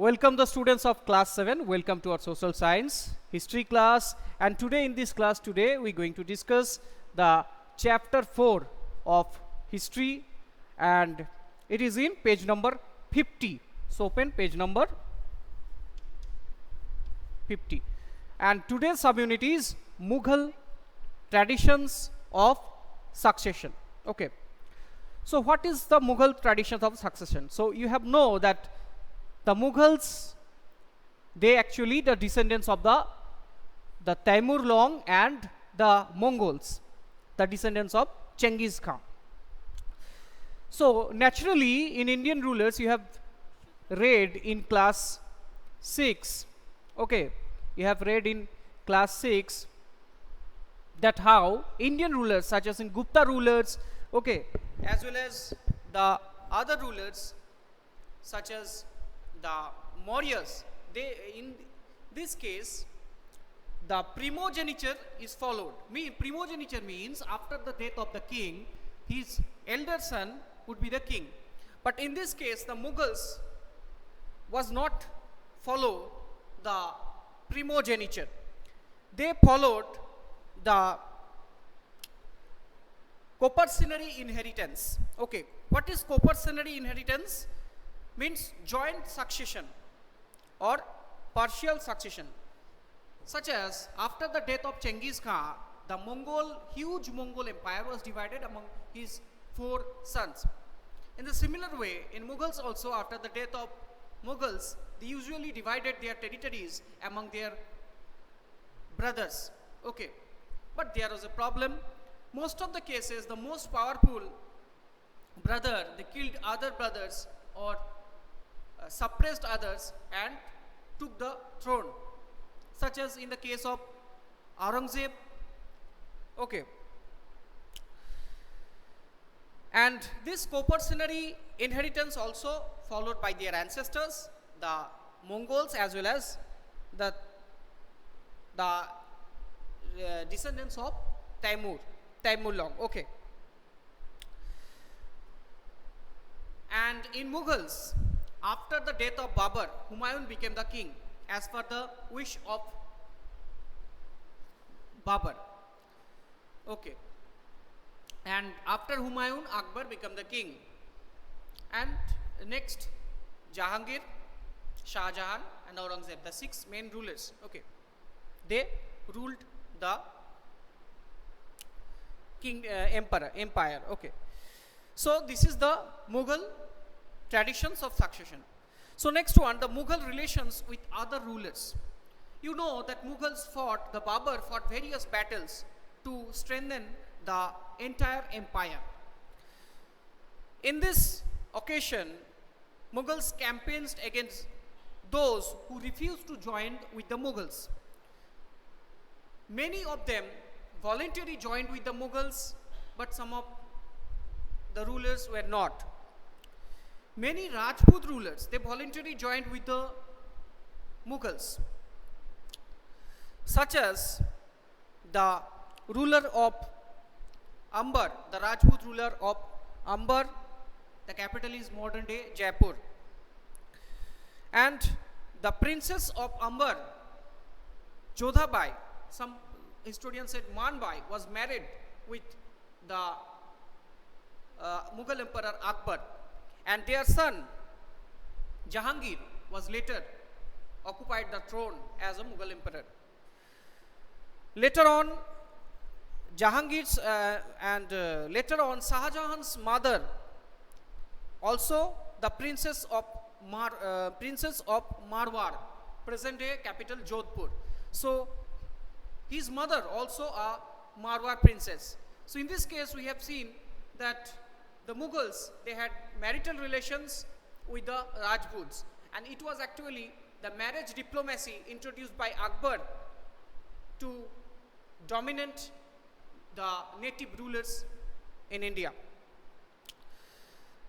Welcome the students of class 7. Welcome to our social science history class. And today in this class we're going to discuss the chapter 4 of history, and it is in page number 50. So open page number 50. And today's subunit is Mughal traditions of succession. Okay. So what is the Mughal traditions of succession? So you have know that the Mughals, they actually the descendants of the Taimur Long and the Mongols, the descendants of Genghis Khan. So naturally in Indian rulers you have read in class 6, okay, you have read in class 6 that how Indian rulers such as in Gupta rulers, okay, as well as the other rulers such as the Mauryas, they in this case the primogeniture is followed. Primogeniture means after the death of the king, his elder son would be the king. But in this case the Mughals was not follow the primogeniture. They followed the coparcenary inheritance. Okay, what is coparcenary inheritance? Means joint succession or partial succession, such as after the death of Genghis Khan, the huge Mongol empire was divided among his 4 sons. In the similar way, in Mughals also, after the death of Mughals, they usually divided their territories among their brothers. Okay, but there was a problem. Most of the cases, the most powerful brother, they killed other brothers or suppressed others and took the throne, such as in the case of Aurangzeb. Okay, and this coparcenary inheritance also followed by their ancestors, the Mongols, as well as the descendants of Taimur Long. Okay, and in Mughals, after the death of Babur, Humayun became the king as per the wish of Babur. Okay, and after Humayun, Akbar became the king, and next Jahangir, Shah Jahan and Aurangzeb, the 6 main rulers. Okay, they ruled the empire. Okay, so this is the Mughal traditions of succession. So next one, the Mughal relations with other rulers. You know that the Babur fought various battles to strengthen the entire empire. In this occasion, Mughals campaigned against those who refused to join with the Mughals. Many of them voluntarily joined with the Mughals, but some of the rulers were not. Many Rajput rulers, they voluntarily joined with the Mughals, such as the ruler of Amber, the Rajput ruler of Amber, the capital is modern day Jaipur, and the princess of Amber, Jodhabai, some historians said Manbai, was married with the Mughal emperor Akbar, and their son Jahangir was later occupied the throne as a Mughal emperor. Later on, later on Shah Jahan's mother, also the princess of Marwar, present day capital Jodhpur. So his mother also a Marwar princess. So in this case we have seen that the Mughals, they had marital relations with the Rajputs, and it was actually the marriage diplomacy introduced by Akbar to dominate the native rulers in India.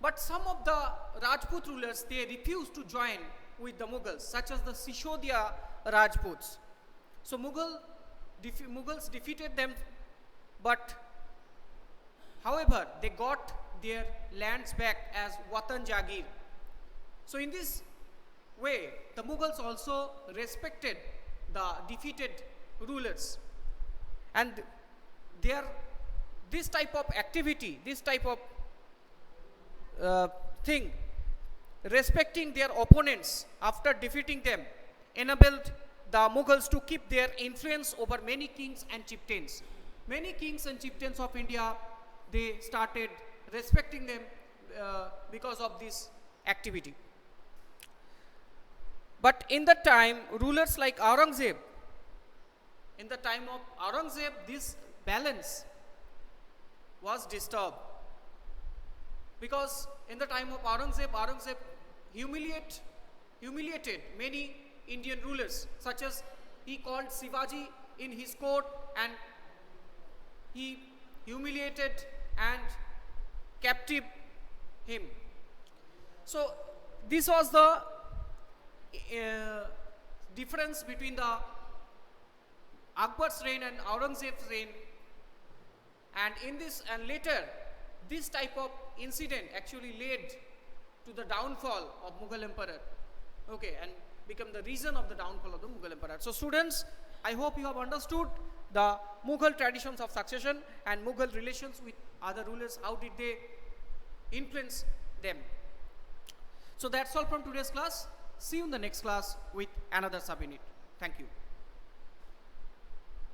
But some of the Rajput rulers, they refused to join with the Mughals, such as the Sisodiya Rajputs. So Mughals defeated them, but however they got their lands back as Watan Jagir. So in this way, the Mughals also respected the defeated rulers, and this type of activity, this type of thing, respecting their opponents after defeating them, enabled the Mughals to keep their influence over many kings and chieftains. Many kings and chieftains of India, they started respecting them because of this activity. But in the time, rulers like Aurangzeb, in the time of Aurangzeb, this balance was disturbed. Because in the time of Aurangzeb humiliated many Indian rulers, such as he called Shivaji in his court, and he humiliated and captive him. So this was the difference between the Akbar's reign and Aurangzeb's reign, and in this, and later this type of incident actually led to the downfall of Mughal emperor, okay, and become the reason of the downfall of the Mughal emperor. So students, I hope you have understood the Mughal traditions of succession and Mughal relations with other rulers, how did they influence them. So that's all from today's class. See you in the next class with another subunit. Thank you.